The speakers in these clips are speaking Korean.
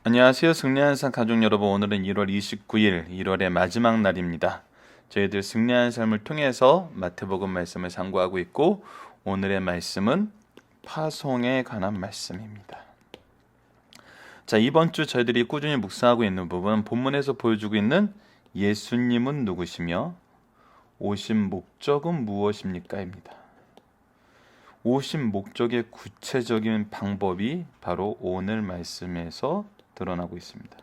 안녕하세요. 승리하는 삶 가족 여러분. 오늘은 1월 29일, 1월의 마지막 날입니다. 저희들 승리하는 삶을 통해서 마태복음 말씀을 상고하고 있고, 오늘의 말씀은 파송에 관한 말씀입니다. 자, 이번 주 저희들이 꾸준히 묵상하고 있는 부분은 본문에서 보여주고 있는 예수님은 누구시며 오신 목적은 무엇입니까?입니다. 오신 목적의 구체적인 방법이 바로 오늘 말씀에서 드러나고 있습니다.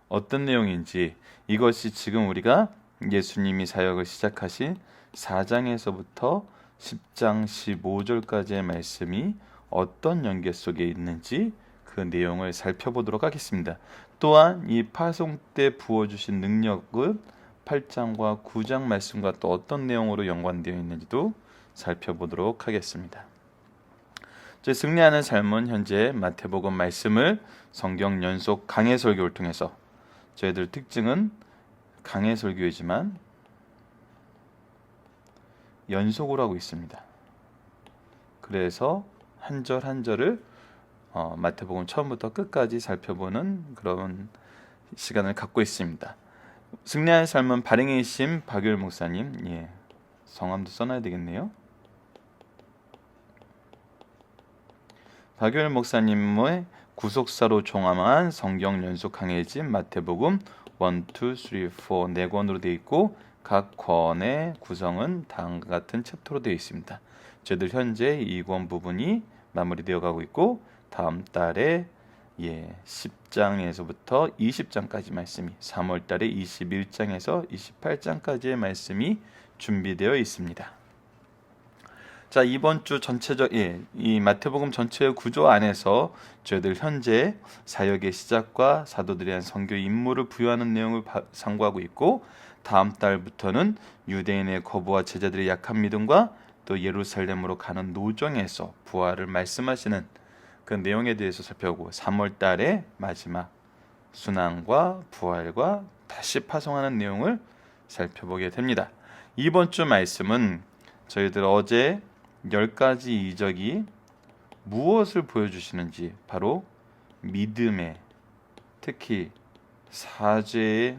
어떤 내용인지, 이것이 지금 우리가 예수님이 사역을 시작하신 4장에서부터 10장 15절까지의 말씀이 어떤 연계 속에 있는지 그 내용을 살펴보도록 하겠습니다. 또한 이 파송 때 부어주신 능력은 8장과 9장 말씀과 또 어떤 내용으로 연관되어 있는지도 살펴보도록 하겠습니다. 저희 승리하는 삶은 현재 마태복음 말씀을 성경 연속 강해 설교를 통해서, 저희들 특징은 강해 설교이지만 연속으로 하고 있습니다. 그래서 한 절 한 절을 마태복음 처음부터 끝까지 살펴보는 그런 시간을 갖고 있습니다. 승리하는 삶은 발행이신 박유일 목사님, 성함도 써놔야 되겠네요. 박유일 목사님의 구속사로 종합한 성경 연속 강해집 마태복음 1, 2, 3, 4 네 권으로 되어 있고, 각 권의 구성은 다음과 같은 챕터로 되어 있습니다. 저희들 현재 2권 부분이 마무리되어 가고 있고, 다음 달에 10장에서부터 20장까지 말씀이, 3월 달에 21장에서 28장까지의 말씀이 준비되어 있습니다. 자, 이번 주 전체적 이 마태복음 전체의 구조 안에서 저희들 현재 사역의 시작과 사도들에 대한 선교 임무를 부여하는 내용을 상고하고 있고, 다음 달부터는 유대인의 거부와 제자들의 약한 믿음과 또 예루살렘으로 가는 노정에서 부활을 말씀하시는 그 내용에 대해서 살펴보고, 3월 달에 마지막 순환과 부활과 다시 파송하는 내용을 살펴보게 됩니다. 이번 주 말씀은 저희들 어제 10가지 이적이 무엇을 보여주시는지, 바로 믿음의, 특히 사죄의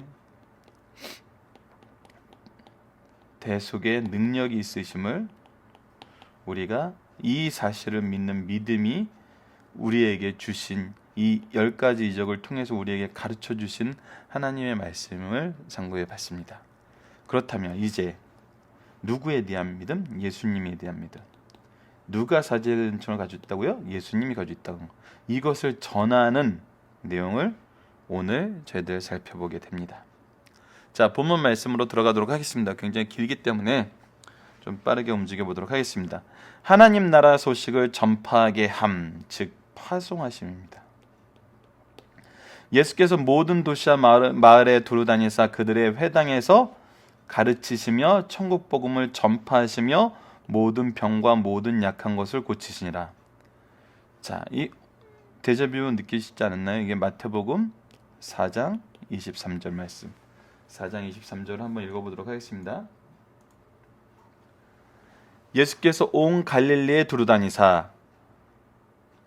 대속의 능력이 있으심을, 우리가 이 사실을 믿는 믿음이 우리에게 주신 이 10가지 이적을 통해서 우리에게 가르쳐 주신 하나님의 말씀을 상고해 봤습니다. 그렇다면 이제 누구에 대한 믿음? 예수님에 대한 믿음. 누가 사죄의 은총을 가지고 있다고요? 예수님이 가지고 있다고. 이것을 전하는 내용을 오늘 저희들 살펴보게 됩니다. 자, 본문 말씀으로 들어가도록 하겠습니다. 굉장히 길기 때문에 좀 빠르게 움직여 보도록 하겠습니다. 하나님 나라 소식을 전파하게 함, 즉 파송하심입니다. 예수께서 모든 도시와 마을에 두루 다니사 그들의 회당에서 가르치시며 천국 복음을 전파하시며 모든 병과 모든 약한 것을 고치시니라. 자, 이 데자뷰 느끼시지 않았나요? 이게 마태복음 4장 23절 말씀. 4장 23절 한번 읽어보도록 하겠습니다. 예수께서 온 갈릴리에 두루다니사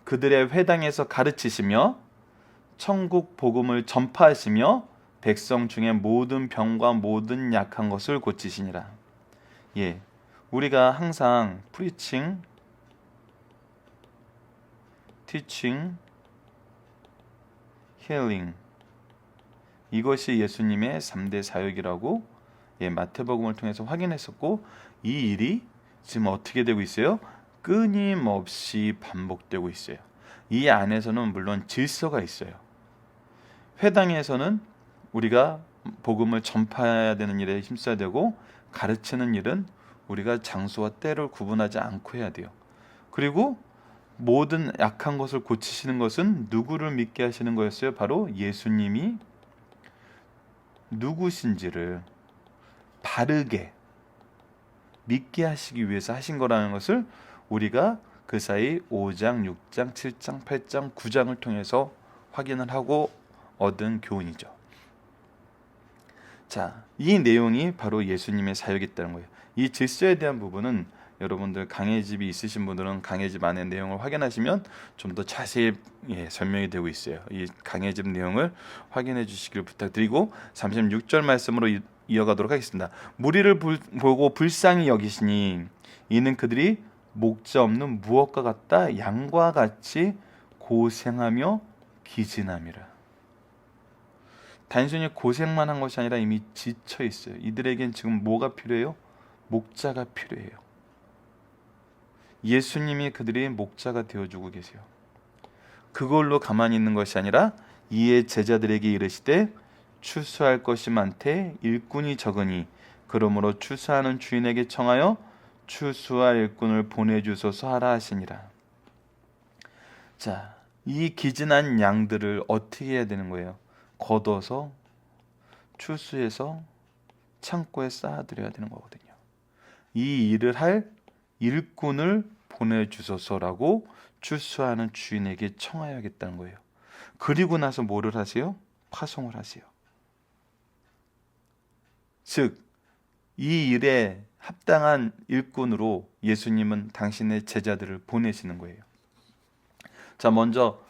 그들의 회당에서 가르치시며 천국 복음을 전파하시며 백성 중에 모든 병과 모든 약한 것을 고치시니라. 우리가 항상 preaching, teaching, healing, 이것이 예수님의 3대 사역이라고 마태복음을 통해서 확인했었고, 이 일이 지금 어떻게 되고 있어요? 끊임없이 반복되고 있어요. 이 안에서는 물론 질서가 있어요. 회당에서는 우리가 복음을 전파해야 되는 일에 힘써야 되고, 가르치는 일은 우리가 장소와 때를 구분하지 않고 해야 돼요. 그리고 모든 약한 것을 고치시는 것은 누구를 믿게 하시는 거였어요? 바로 예수님이 누구신지를 바르게 믿게 하시기 위해서 하신 거라는 것을 우리가 그 사이 5장, 6장, 7장, 8장, 9장을 통해서 확인을 하고 얻은 교훈이죠. 자, 이 내용이 바로 예수님의 사역이었다는 거예요. 이 질서에 대한 부분은 여러분들 강해집이 있으신 분들은 강해집 안의 내용을 확인하시면 좀 더 자세히 설명이 되고 있어요. 이 강해집 내용을 확인해 주시길 부탁드리고 36절 말씀으로 이어가도록 하겠습니다. 무리를 보고 불쌍히 여기시니 이는 그들이 목자 없는 무엇과 같다 양과 같이 고생하며 기진함이라. 단순히 고생만 한 것이 아니라 이미 지쳐 있어요. 이들에겐 지금 뭐가 필요해요? 목자가 필요해요. 예수님이 그들의 목자가 되어주고 계세요. 그걸로 가만히 있는 것이 아니라 이에 제자들에게 이르시되 추수할 것이 많되 일꾼이 적으니 그러므로 추수하는 주인에게 청하여 추수할 일꾼을 보내주소서 하라 하시니라. 자, 이 기진한 양들을 어떻게 해야 되는 거예요? 걷어서 추수해서 창고에 쌓아드려야 되는 거거든요. 이 일을 할 일꾼을 보내주소서라고 추수하는 주인에게 청하야겠다는 거예요. 그리고 나서 뭐를 하세요? 파송을 하세요. 즉, 이 일에 합당한 일꾼으로 예수님은 당신의 제자들을 보내시는 거예요. 자, 먼저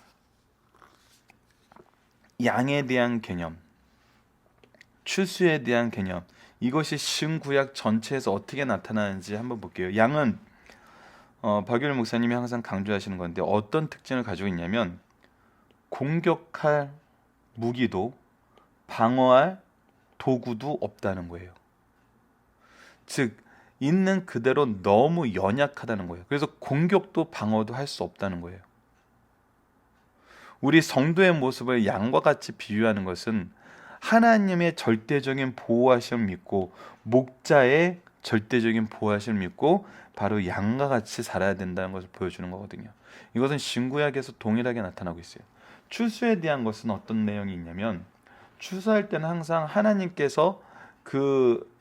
양에 대한 개념, 추수에 대한 개념, 이것이 신구약 전체에서 어떻게 나타나는지 한번 볼게요. 양은 박유일 목사님이 항상 강조하시는 건데 어떤 특징을 가지고 있냐면 공격할 무기도 방어할 도구도 없다는 거예요. 즉 있는 그대로 너무 연약하다는 거예요. 그래서 공격도 방어도 할 수 없다는 거예요. 우리 성도의 모습을 양과 같이 비유하는 것은 하나님의 절대적인 보호하심을 믿고 목자의 절대적인 보호하심을 믿고 바로 양과 같이 살아야 된다는 것을 보여주는 거거든요. 이것은 신구약에서 동일하게 나타나고 있어요. 추수에 대한 것은 어떤 내용이 있냐면 추수할 때는 항상 하나님께서 그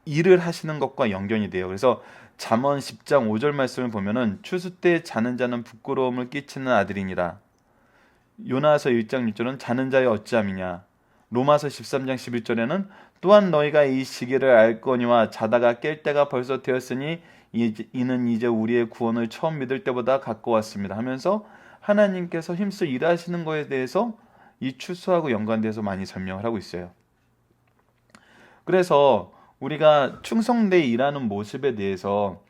일을 하시는 것과 연결이 돼요. 그래서 잠언 10장 5절 말씀을 보면은 추수 때 자는 자는 부끄러움을 끼치는 아들이니라. 요나서 1장 6절은 자는 자의 어찌함이냐. 로마서 13장 11절에는 또한 너희가 이 시기를 알거니와 자다가 깰 때가 벌써 되었으니 이는 이제 우리의 구원을 처음 믿을 때보다 가까웠습니다 하면서 하나님께서 힘써 일하시는 것에 대해서 이 추수하고 연관돼서 많이 설명을 하고 있어요. 그래서 우리가 충성되이 일하는 모습에 대해서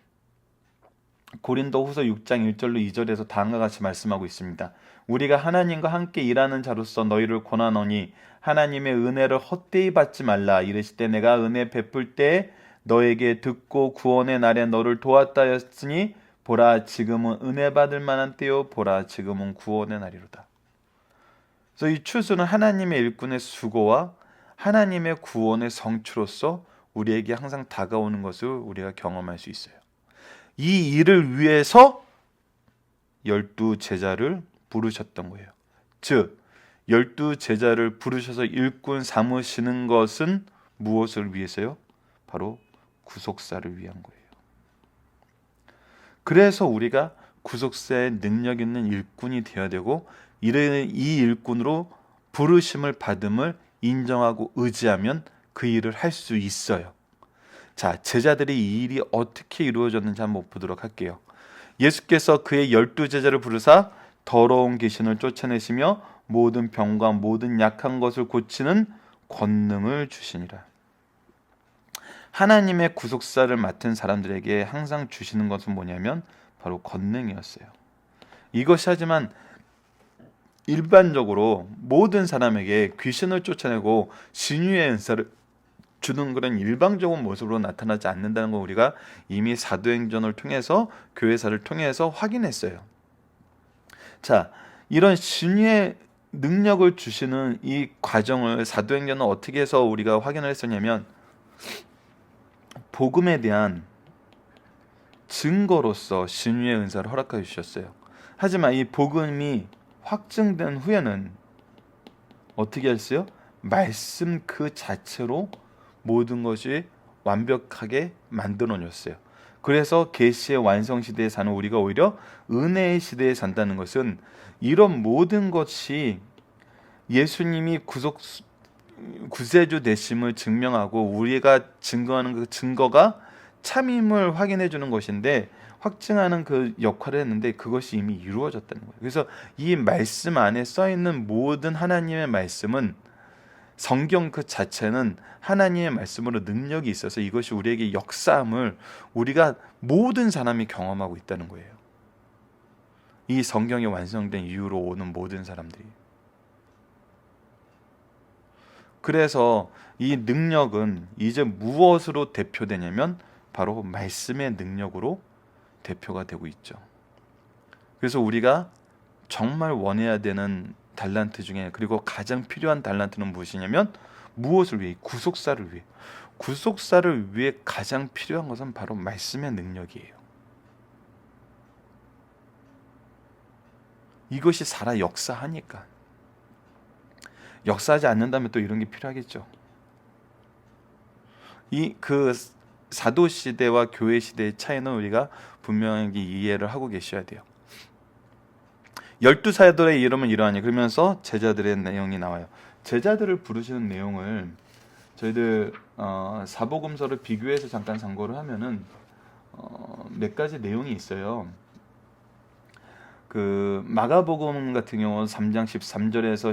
고린도후서 6장 1절로 2절에서 다음과 같이 말씀하고 있습니다. 우리가 하나님과 함께 일하는 자로서 너희를 권하노니 하나님의 은혜를 헛되이 받지 말라. 이르시되 내가 은혜 베풀 때 너에게 듣고 구원의 날에 너를 도왔다 하였으니 보라 지금은 은혜 받을 만한 때요 보라 지금은 구원의 날이로다. 그래서 이 추수는 하나님의 일꾼의 수고와 하나님의 구원의 성취로서 우리에게 항상 다가오는 것을 우리가 경험할 수 있어요. 이 일을 위해서 12 제자를 부르셨던 거예요. 즉 12 제자를 부르셔서 일꾼 삼으시는 것은 무엇을 위해서요? 바로 구속사를 위한 거예요. 그래서 우리가 구속사에 능력 있는 일꾼이 되어야 되고 이 일꾼으로 부르심을 받음을 인정하고 의지하면 그 일을 할 수 있어요. 자, 제자들이 이 일이 어떻게 이루어졌는지 한번 보도록 할게요. 예수께서 그의 12 제자를 부르사 더러운 귀신을 쫓아내시며 모든 병과 모든 약한 것을 고치는 권능을 주시니라. 하나님의 구속사를 맡은 사람들에게 항상 주시는 것은 뭐냐면 바로 권능이었어요. 이것이 하지만 일반적으로 모든 사람에게 귀신을 쫓아내고 신유의 은사를 주는 그런 일방적인 모습으로 나타나지 않는다는 걸 우리가 이미 사도행전을 통해서 교회사를 통해서 확인했어요. 자, 이런 신유의 능력을 주시는 이 과정을 사도행전은 어떻게 해서 우리가 확인을 했었냐면 복음에 대한 증거로서 신유의 은사를 허락해 주셨어요. 하지만 이 복음이 확증된 후에는 어떻게 했어요? 말씀 그 자체로 모든 것이 완벽하게 만들어졌어요. 그래서 계시의 완성 시대에 사는 우리가 오히려 은혜의 시대에 산다는 것은 이런 모든 것이 예수님이 구세주 되심을 증명하고 우리가 증거하는 그 증거가 참임을 확인해 주는 것인데 확증하는 그 역할을 했는데 그것이 이미 이루어졌다는 거예요. 그래서 이 말씀 안에 써 있는 모든 하나님의 말씀은 성경 그 자체는 하나님의 말씀으로 능력이 있어서 이것이 우리에게 역사함을 우리가 모든 사람이 경험하고 있다는 거예요. 이 성경이 완성된 이후로 오는 모든 사람들이. 그래서 이 능력은 이제 무엇으로 대표되냐면 바로 말씀의 능력으로 대표가 되고 있죠. 그래서 우리가 정말 원해야 되는 달란트 중에 그리고 가장 필요한 달란트는 무엇이냐면 무엇을 위해? 구속사를 위해. 구속사를 위해 가장 필요한 것은 바로 말씀의 능력이에요. 이것이 살아 역사하니까. 역사하지 않는다면 또 이런 게 필요하겠죠. 이 그 사도 시대와 교회 시대의 차이는 우리가 분명히 이해를 하고 계셔야 돼요. 12사도의 이름은 이러하니 그러면서 제자들의 내용이 나와요. 제자들을 부르시는 내용을 저희들 사복음서를 비교해서 잠깐 참고를 하면은 몇 가지 내용이 있어요. 그 마가복음 같은 경우 3장 13절에서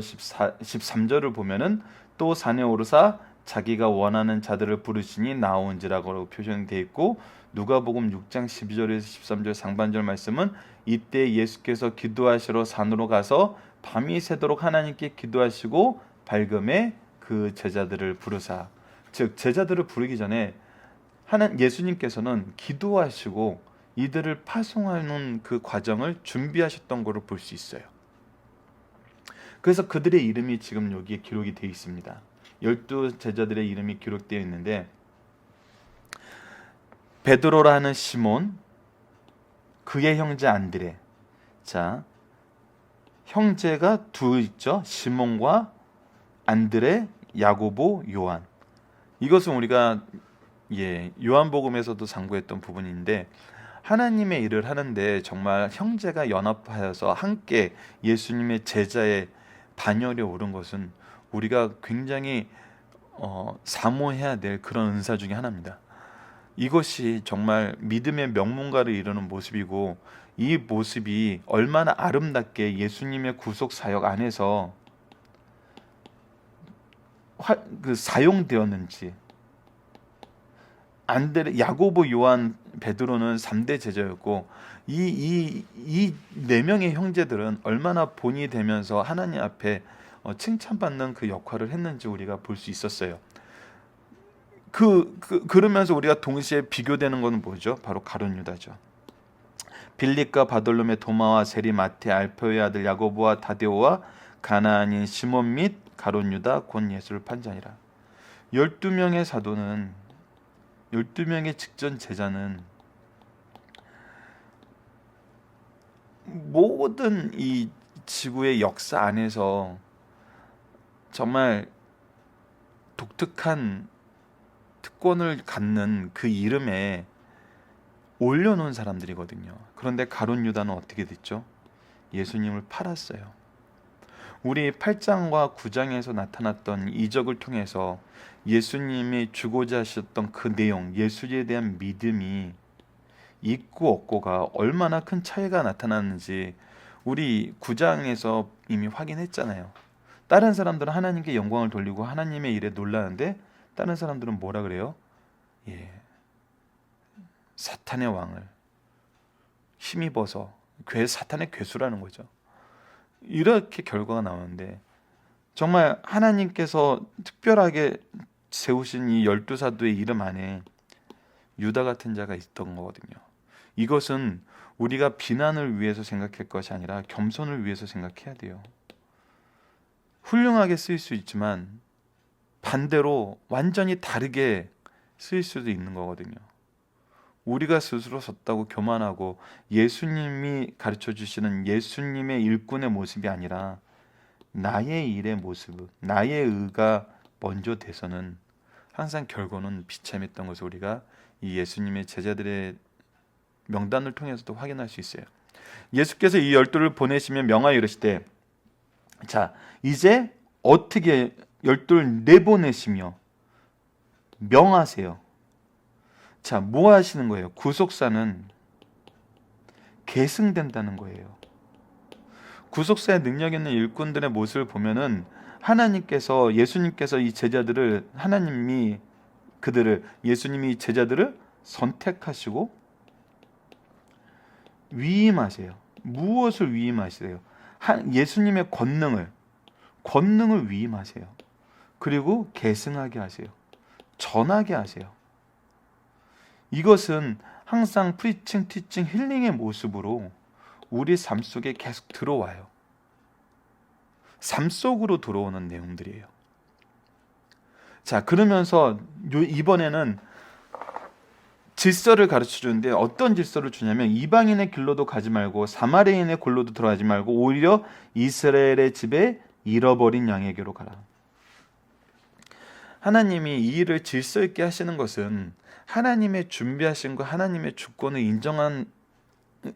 13절을 보면은 또 산에 오르사 자기가 원하는 자들을 부르시니 나온지라고 표현되어 있고 누가복음 6장 12절에서 13절 상반절 말씀은 이때 예수께서 기도하시러 산으로 가서 밤이 새도록 하나님께 기도하시고 밝음에 그 제자들을 부르사, 즉 제자들을 부르기 전에 예수님께서는 기도하시고 이들을 파송하는 그 과정을 준비하셨던 것을 볼 수 있어요. 그래서 그들의 이름이 지금 여기에 기록이 되어 있습니다. 12 제자들의 이름이 기록되어 있는데 베드로라는 시몬, 그의 형제 안드레. 자, 형제가 두 있죠. 시몬과 안드레, 야고보, 요한. 이것은 우리가 요한복음에서도 상고했던 부분인데 하나님의 일을 하는데 정말 형제가 연합하여서 함께 예수님의 제자의 반열에 오른 것은 우리가 굉장히 사모해야 될 그런 은사 중에 하나입니다. 이것이 정말 믿음의 명문가를 이루는 모습이고 이 모습이 얼마나 아름답게 예수님의 구속 사역 안에서 사용되었는지. 안드레, 야고보, 요한, 베드로는 3대 제자였고 이 네 명의 형제들은 얼마나 본이 되면서 하나님 앞에 칭찬받는 그 역할을 했는지 우리가 볼 수 있었어요. 그러면서 우리가 동시에 비교되는 것은 뭐죠? 바로 가룟 유다죠. 빌립과 바돌로메, 도마와 세리, 마태, 알페오의 아들 야고보와 다데오와 가나안인 시몬 및 가룟 유다 곧 예수를 판자니라. 12명의 사도는 12명의 직전 제자는 모든 이 지구의 역사 안에서 정말 독특한 특권을 갖는 그 이름에 올려놓은 사람들이거든요. 그런데 가룟 유다는 어떻게 됐죠? 예수님을 팔았어요. 우리 8장과 9장에서 나타났던 이적을 통해서 예수님이 주고자 하셨던 그 내용, 예수에 대한 믿음이 있고 없고가 얼마나 큰 차이가 나타났는지 우리 9장에서 이미 확인했잖아요. 다른 사람들은 하나님께 영광을 돌리고 하나님의 일에 놀라는데 다른 사람들은 뭐라 그래요? 사탄의 왕을 힘입어서 사탄의 괴수라는 거죠. 이렇게 결과가 나오는데 정말 하나님께서 특별하게 세우신 이 12사도의 이름 안에 유다 같은 자가 있던 거거든요. 이것은 우리가 비난을 위해서 생각할 것이 아니라 겸손을 위해서 생각해야 돼요. 훌륭하게 쓰일 수 있지만 반대로 완전히 다르게 쓰일 수도 있는 거거든요. 우리가 스스로 섰다고 교만하고 예수님이 가르쳐 주시는 예수님의 일꾼의 모습이 아니라 나의 일의 모습, 나의 의가 먼저 돼서는 항상 결과는 비참했던 것을 우리가 이 예수님의 제자들의 명단을 통해서도 확인할 수 있어요. 예수께서 이 12를 보내시며 명하여 이르시되, 자, 이제 어떻게 12를 내보내시며 명하세요. 자, 뭐 하시는 거예요? 구속사는 계승된다는 거예요. 구속사의 능력 있는 일꾼들의 모습을 보면은 예수님께서 이 제자들을 예수님이 제자들을 선택하시고 위임하세요. 무엇을 위임하세요? 예수님의 권능을 위임하세요. 그리고 계승하게 하세요. 전하게 하세요. 이것은 항상 프리칭, 티칭, 힐링의 모습으로 우리 삶 속에 계속 들어와요. 삶 속으로 들어오는 내용들이에요. 자, 그러면서 이번에는 질서를 가르쳐 주는데 어떤 질서를 주냐면 이방인의 길로도 가지 말고 사마리아인의 골로도 들어가지 말고 오히려 이스라엘의 집에 잃어버린 양에게로 가라. 하나님이 이 일을 질서 있게 하시는 것은 하나님의 준비하신 것, 하나님의 주권을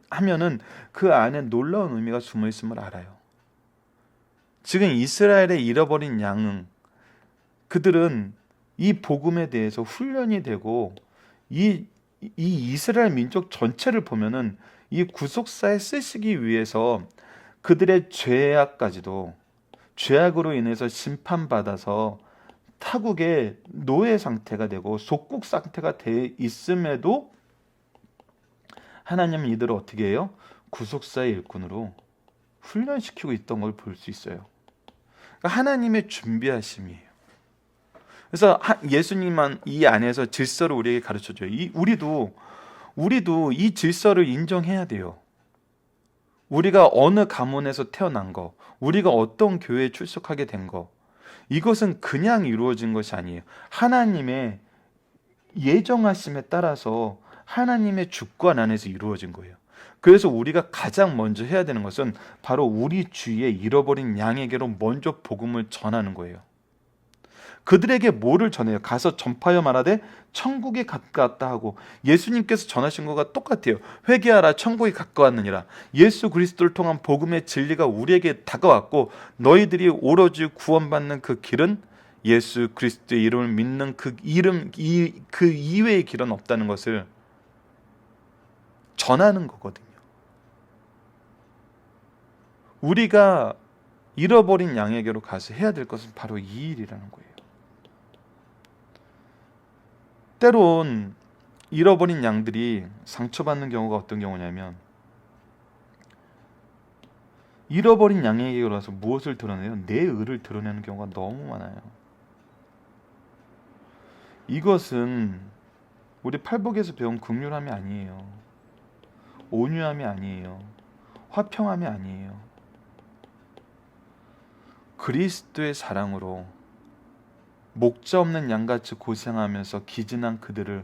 하면은 그 안에 놀라운 의미가 숨어 있음을 알아요. 지금 이스라엘의 잃어버린 양은 그들은 이 복음에 대해서 훈련이 되고 이 이스라엘 민족 전체를 보면은 이 구속사에 쓰시기 위해서 그들의 죄악으로 인해서 심판받아서 타국의 노예 상태가 되고 속국 상태가 돼 있음에도 하나님은 이들을 어떻게 해요? 구속사의 일꾼으로 훈련시키고 있던 걸 볼 수 있어요. 그러니까 하나님의 준비하심이에요. 그래서 예수님만 이 안에서 질서를 우리에게 가르쳐줘요. 우리도 이 질서를 인정해야 돼요. 우리가 어느 가문에서 태어난 거, 우리가 어떤 교회에 출석하게 된 거, 이것은 그냥 이루어진 것이 아니에요. 하나님의 예정하심에 따라서 하나님의 주권 안에서 이루어진 거예요. 그래서 우리가 가장 먼저 해야 되는 것은 바로 우리 주위에 잃어버린 양에게로 먼저 복음을 전하는 거예요. 그들에게 뭐를 전해요? 가서 전파하여 말하되 천국이 가까웠다 하고, 예수님께서 전하신 것과 똑같아요. 회개하라, 천국이 가까웠느니라. 예수 그리스도를 통한 복음의 진리가 우리에게 다가왔고 너희들이 오로지 구원받는 그 길은 예수 그리스도의 이름을 믿는 그 이외의 길은 없다는 것을 전하는 거거든요. 우리가 잃어버린 양에게로 가서 해야 될 것은 바로 이 일이라는 거예요. 때론 잃어버린 양들이 상처받는 경우가 어떤 경우냐면, 잃어버린 양에게로 가서 무엇을 드러내요? 내 의를 드러내는 경우가 너무 많아요. 이것은 우리 팔복에서 배운 긍휼함이 아니에요. 온유함이 아니에요. 화평함이 아니에요. 그리스도의 사랑으로 목자 없는 양같이 고생하면서 기진한 그들을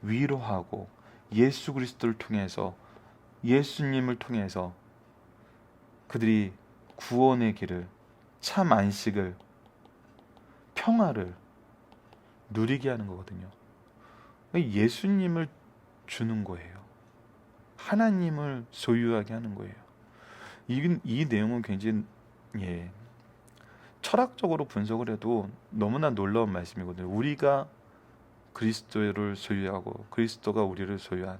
위로하고 예수 그리스도를 통해서, 예수님을 통해서 그들이 구원의 길을, 참 안식을, 평화를 누리게 하는 거거든요. 예수님을 주는 거예요. 하나님을 소유하게 하는 거예요. 이 내용은 굉장히 철학적으로 분석을 해도 너무나 놀라운 말씀이거든요. 우리가 그리스도를 소유하고 그리스도가 우리를 소유한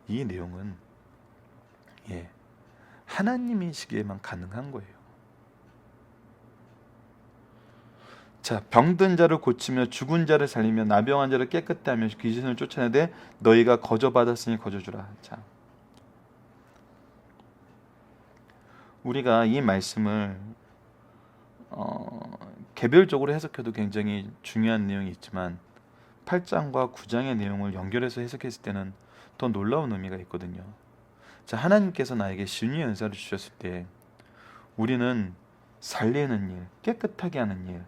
이 내용은 하나님이시기에만 가능한 거예요. 자, 병든 자를 고치며 죽은 자를 살리며 나병한 자를 깨끗게 하며 귀신을 쫓아내되 너희가 거저 받았으니 거저 주라. 자, 우리가 이 말씀을 개별적으로 해석해도 굉장히 중요한 내용이 있지만 8장과 9장의 내용을 연결해서 해석했을 때는 더 놀라운 의미가 있거든요. 자, 하나님께서 나에게 신유의 은사를 주셨을 때 우리는 살리는 일, 깨끗하게 하는 일,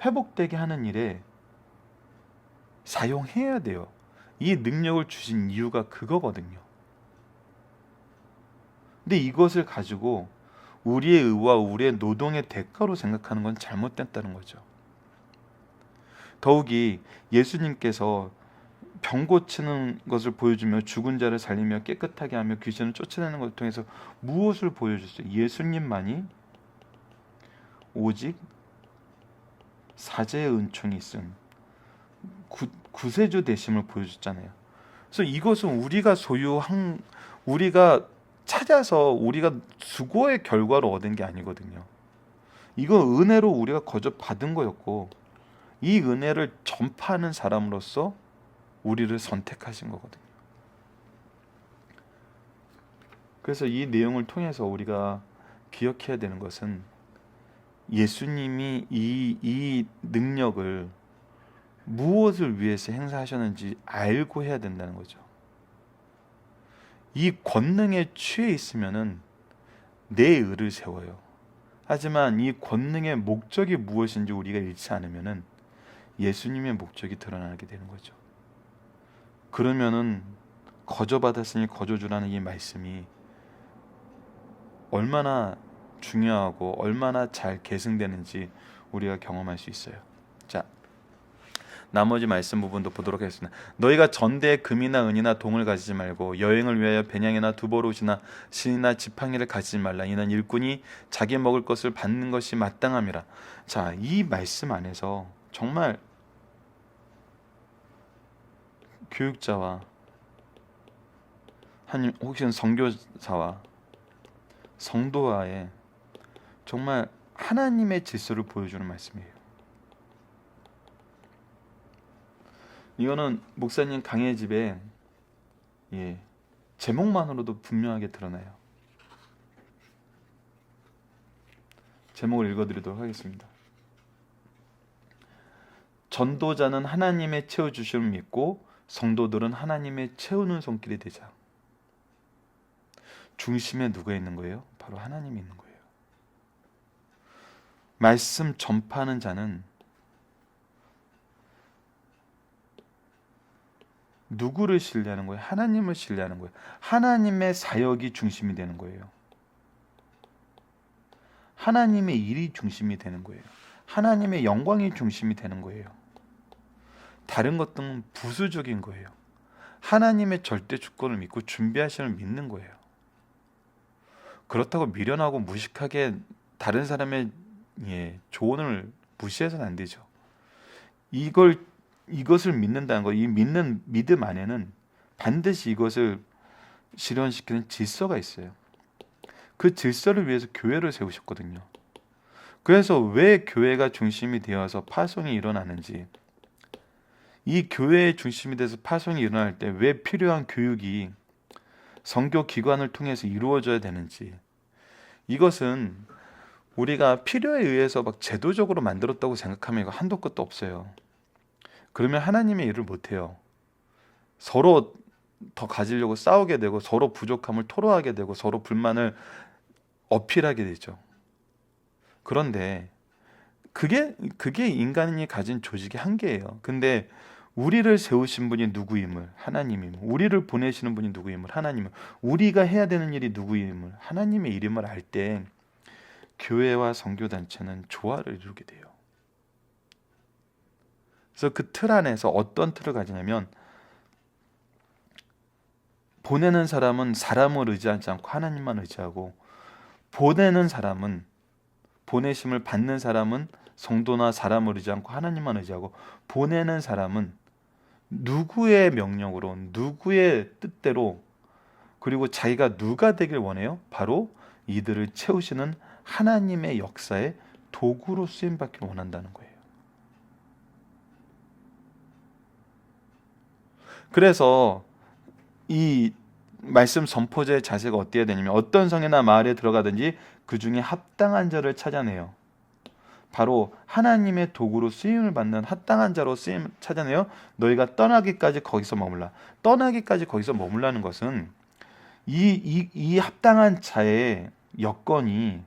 회복되게 하는 일에 사용해야 돼요. 이 능력을 주신 이유가 그거거든요. 근데 이것을 가지고 우리의 의와 우리의 노동의 대가로 생각하는 건 잘못됐다는 거죠. 더욱이 예수님께서 병 고치는 것을 보여주며 죽은 자를 살리며 깨끗하게 하며 귀신을 쫓아내는 것을 통해서 무엇을 보여줬어요? 예수님만이 오직 사제의 은총이 있음, 구세주 되심을 보여줬잖아요. 그래서 이것은 우리가 찾아서 우리가 수고의 결과로 얻은 게 아니거든요. 이거 은혜로 우리가 거저 받은 거였고, 이 은혜를 전파하는 사람으로서 우리를 선택하신 거거든요. 그래서 이 내용을 통해서 우리가 기억해야 되는 것은, 예수님이 이 능력을 무엇을 위해서 행사하셨는지 알고 해야 된다는 거죠. 이 권능에 취해 있으면은 내 의를 세워요. 하지만 이 권능의 목적이 무엇인지 우리가 잃지 않으면은 예수님의 목적이 드러나게 되는 거죠. 그러면은 거저 받았으니 거저 주라는 이 말씀이 얼마나 중요하고 얼마나 잘 계승되는지 우리가 경험할 수 있어요. 자, 나머지 말씀 부분도 보도록 하겠습니다. 너희가 전대에 금이나 은이나 동을 가지지 말고 여행을 위하여 배냥이나 두보롯이나 신이나 지팡이를 가지지 말라. 이는 일꾼이 자기 먹을 것을 받는 것이 마땅함이라. 자, 이 말씀 안에서 정말 교육자와 혹시 선교사와 성도와의 정말 하나님의 질서를 보여주는 말씀이에요. 이거는 목사님 강의 집에 제목만으로도 분명하게 드러나요. 제목을 읽어드리도록 하겠습니다. 전도자는 하나님의 채워주심을 믿고 성도들은 하나님의 채우는 손길이 되자. 중심에 누가 있는 거예요? 바로 하나님이 있는 거예요. 말씀 전파하는 자는 누구를 신뢰하는 거예요? 하나님을 신뢰하는 거예요. 하나님의 사역이 중심이 되는 거예요. 하나님의 일이 중심이 되는 거예요. 하나님의 영광이 중심이 되는 거예요. 다른 것들은 부수적인 거예요. 하나님의 절대 주권을 믿고 준비하심을 믿는 거예요. 그렇다고 미련하고 무식하게 다른 사람의 조언을 무시해서는 안 되죠. 이것을 믿는다는 거, 이 믿는 믿음 안에는 반드시 이것을 실현시키는 질서가 있어요. 그 질서를 위해서 교회를 세우셨거든요. 그래서 왜 교회가 중심이 되어서 파송이 일어나는지, 이 교회의 중심이 돼서 파송이 일어날 때 왜 필요한 교육이 선교 기관을 통해서 이루어져야 되는지, 이것은 우리가 필요에 의해서 막 제도적으로 만들었다고 생각하면 이거 한도 끝도 없어요. 그러면 하나님의 일을 못해요. 서로 더 가지려고 싸우게 되고, 서로 부족함을 토로하게 되고, 서로 불만을 어필하게 되죠. 그런데 그게 인간이 가진 조직의 한계예요. 근데 우리를 세우신 분이 누구임을, 하나님임을, 우리를 보내시는 분이 누구임을, 하나님을, 우리가 해야 되는 일이 누구임을, 하나님의 이름을 알 때 교회와 선교단체는 조화를 이루게 돼요. 그래서 그 틀 안에서 어떤 틀을 가지냐면, 보내는 사람은 사람을 의지하지 않고 하나님만 의지하고, 보내심을 받는 사람은 성도나 사람을 의지하지 않고 하나님만 의지하고, 보내는 사람은 누구의 명령으로, 누구의 뜻대로, 그리고 자기가 누가 되길 원해요? 바로 이들을 채우시는 하나님의 역사의 도구로 쓰임받기를 원한다는 거예요. 그래서 이 말씀 선포자의 자세가 어때야 되냐면, 어떤 성이나 마을에 들어가든지 그 중에 합당한 자를 찾아내요. 바로 하나님의 도구로 쓰임을 받는 합당한 자로 쓰임 찾아내요. 너희가 떠나기까지 거기서 머물라. 떠나기까지 거기서 머물라는 것은 이 합당한 자의 여건이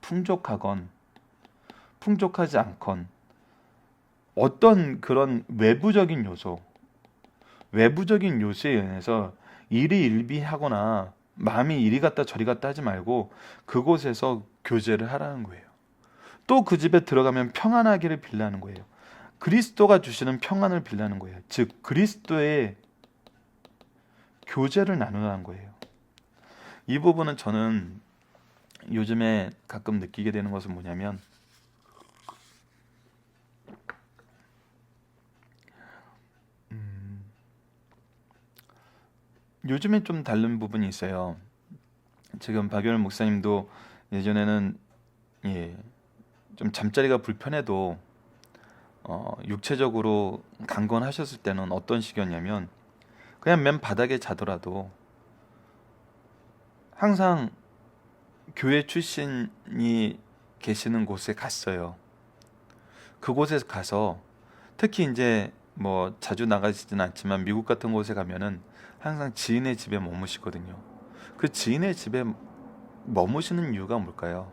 풍족하건 풍족하지 않건, 어떤 그런 외부적인 요소에 의해서 일희일비하거나 마음이 이리 갔다 저리 갔다 하지 말고 그곳에서 교제를 하라는 거예요. 또 그 집에 들어가면 평안하기를 빌라는 거예요. 그리스도가 주시는 평안을 빌라는 거예요. 즉 그리스도의 교제를 나누라는 거예요. 이 부분은 저는 요즘에 가끔 느끼게 되는 것은 뭐냐면, 요즘에 좀 다른 부분이 있어요. 지금 박열 목사님도 예전에는 예, 좀 잠자리가 불편해도 육체적으로 강건하셨을 때는 어떤 식이었냐면 그냥 맨 바닥에 자더라도 항상 교회 출신이 계시는 곳에 갔어요. 그곳에 가서 특히 이제 뭐 자주 나가시진 않지만 미국 같은 곳에 가면은 항상 지인의 집에 머무시거든요. 그 지인의 집에 머무시는 이유가 뭘까요?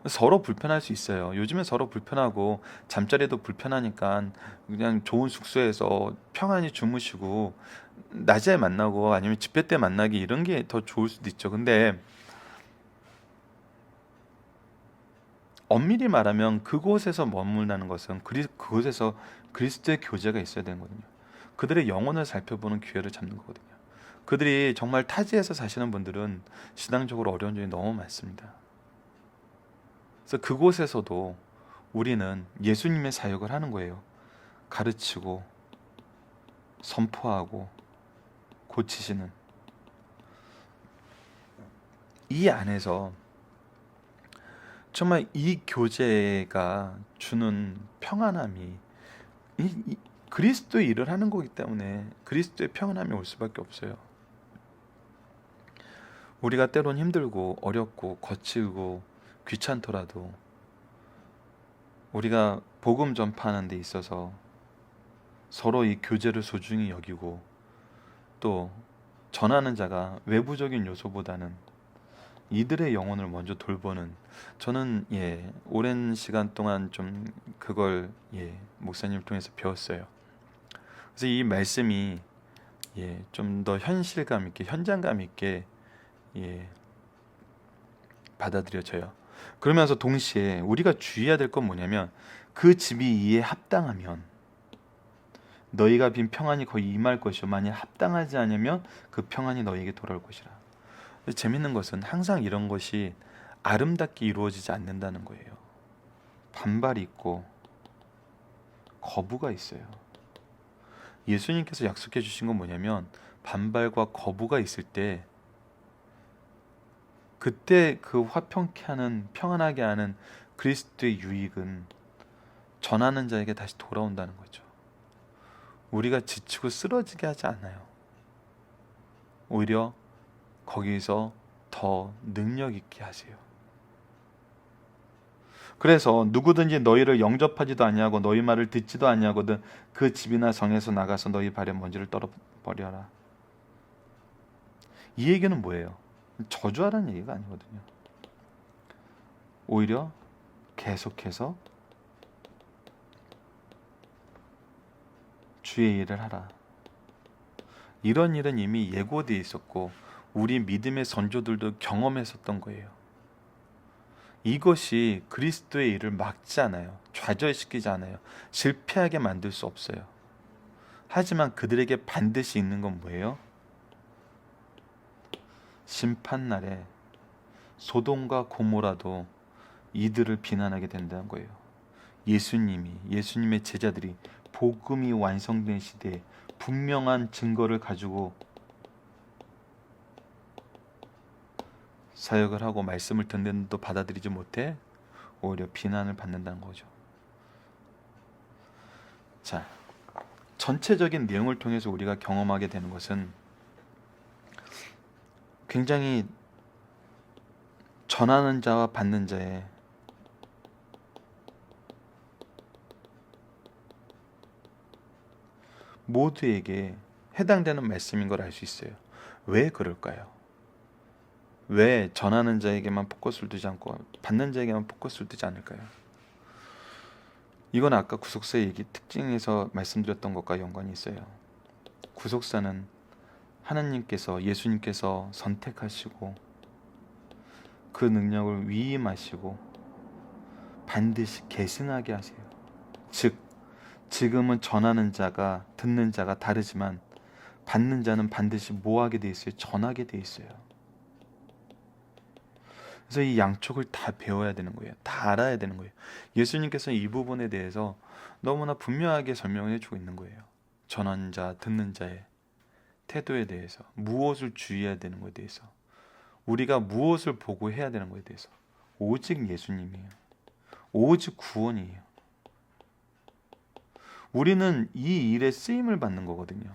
서로 불편할 수 있어요. 요즘에 서로 불편하고 잠자리도 불편하니까 그냥 좋은 숙소에서 평안히 주무시고 낮에 만나고 아니면 집회 때 만나기 이런 게 더 좋을 수도 있죠. 근데 엄밀히 말하면 그곳에서 머물다는 것은 그곳에서 그리스도의 교제가 있어야 되는 거거든요. 그들의 영혼을 살펴보는 기회를 잡는 거거든요. 그들이 정말 타지에서 사시는 분들은 신앙적으로 어려운 점이 너무 많습니다. 그래서 그곳에서도 우리는 예수님의 사역을 하는 거예요. 가르치고 선포하고 고치시는 이 안에서 정말 이 교제가 주는 평안함이 그리스도의 일을 하는 거기 때문에 그리스도의 평안함이 올 수밖에 없어요. 우리가 때론 힘들고 어렵고 거칠고 귀찮더라도 우리가 복음 전파하는 데 있어서 서로 이 교제를 소중히 여기고 또 전하는 자가 외부적인 요소보다는 이들의 영혼을 먼저 돌보는 저는 오랜 시간 동안 좀 그걸 목사님을 통해서 배웠어요. 그래서 이 말씀이 좀 더 현실감 있게 현장감 있게 받아들여져요. 그러면서 동시에 우리가 주의해야 될 건 뭐냐면 그 집이 이에 합당하면 너희가 빈 평안이 거의 임할 것이요 만약 합당하지 않으면 그 평안이 너희에게 돌아올 것이라. 재밌는 것은 항상 이런 것이 아름답게 이루어지지 않는다는 거예요. 반발이 있고 거부가 있어요. 예수님께서 약속해 주신 건 뭐냐면 반발과 거부가 있을 때 그때 그 화평케 하는 평안하게 하는 그리스도의 유익은 전하는 자에게 다시 돌아온다는 거죠. 우리가 지치고 쓰러지게 하지 않아요. 오히려 거기서 더 능력 있게 하세요. 그래서 누구든지 너희를 영접하지도 아니하고 너희 말을 듣지도 아니하거든 그 집이나 성에서 나가서 너희 발에 먼지를 떨어버려라. 이 얘기는 뭐예요? 저주하라는 얘기가 아니거든요. 오히려 계속해서 주의 일을 하라. 이런 일은 이미 예고되어 있었고 우리 믿음의 선조들도 경험했었던 거예요. 이것이 그리스도의 일을 막지 않아요. 좌절시키지 않아요. 실패하게 만들 수 없어요. 하지만 그들에게 반드시 있는 건 뭐예요? 심판날에 소돔과 고모라도 이들을 비난하게 된다는 거예요. 예수님의 제자들이 복음이 완성된 시대에 분명한 증거를 가지고 사역을 하고 말씀을 듣는데도 받아들이지 못해 오히려 비난을 받는다는 거죠. 자, 전체적인 내용을 통해서 우리가 경험하게 되는 것은 굉장히 전하는 자와 받는 자의 모두에게 해당되는 말씀인 걸 알 수 있어요. 왜 그럴까요? 왜 전하는 자에게만 포커스를 두지 않고 받는 자에게만 포커스를 두지 않을까요? 이건 아까 구속사의 얘기 특징에서 말씀드렸던 것과 연관이 있어요. 구속사는 하나님께서 예수님께서 선택하시고 그 능력을 위임하시고 반드시 계승하게 하세요. 즉 지금은 전하는 자가 듣는 자가 다르지만 받는 자는 반드시 뭐 하게 돼 있어요? 전하게 돼 있어요. 그래서 이 양쪽을 다 배워야 되는 거예요. 다 알아야 되는 거예요. 예수님께서 이 부분에 대해서 너무나 분명하게 설명해 주고 있는 거예요. 전하는 자, 듣는 자의 태도에 대해서, 무엇을 주의해야 되는 것에 대해서, 우리가 무엇을 보고 해야 되는 것에 대해서 오직 예수님이에요. 오직 구원이에요. 우리는 이 일에 쓰임을 받는 거거든요.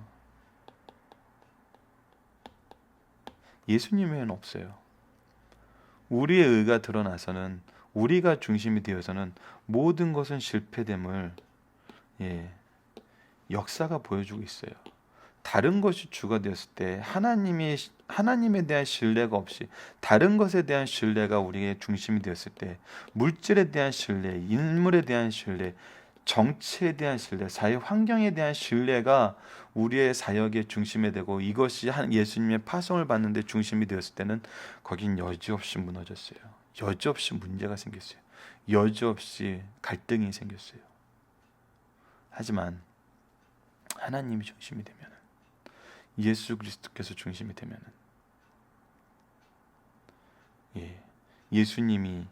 예수님 외에는 없어요. 우리의 의가 드러나서는, 우리가 중심이 되어서는 모든 것은 실패됨을 역사가 보여주고 있어요. 다른 것이 주가 되었을 때 하나님에 대한 신뢰가 없이 다른 것에 대한 신뢰가 우리의 중심이 되었을 때, 물질에 대한 신뢰, 인물에 대한 신뢰, 정치에 대한 신뢰, 사회 환경에 대한 신뢰가 우리의 사역의 중심이 되고, 이것이 예수님의 파송을 받는 데 중심이 되었을 때는 거긴 여지없이 무너졌어요. 여지없이 문제가 생겼어요. 여지없이 갈등이 생겼어요. 하지만 하나님이 중심이 되면, 예수 그리스도께서 중심이 되면, 예수님이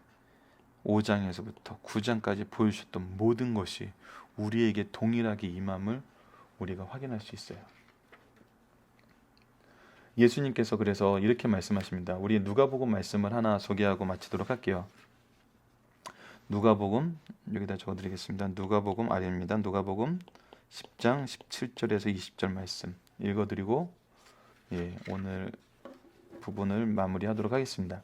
5장에서부터 9장까지 보여주셨던 모든 것이 우리에게 동일하게 임함을 우리가 확인할 수 있어요. 예수님께서 그래서 이렇게 말씀하십니다. 우리 누가복음 말씀을 하나 소개하고 마치도록 할게요. 누가복음, 여기다 적어드리겠습니다. 누가복음 아래입니다. 누가복음 10장 17절에서 20절 말씀 읽어드리고 오늘 부분을 마무리하도록 하겠습니다.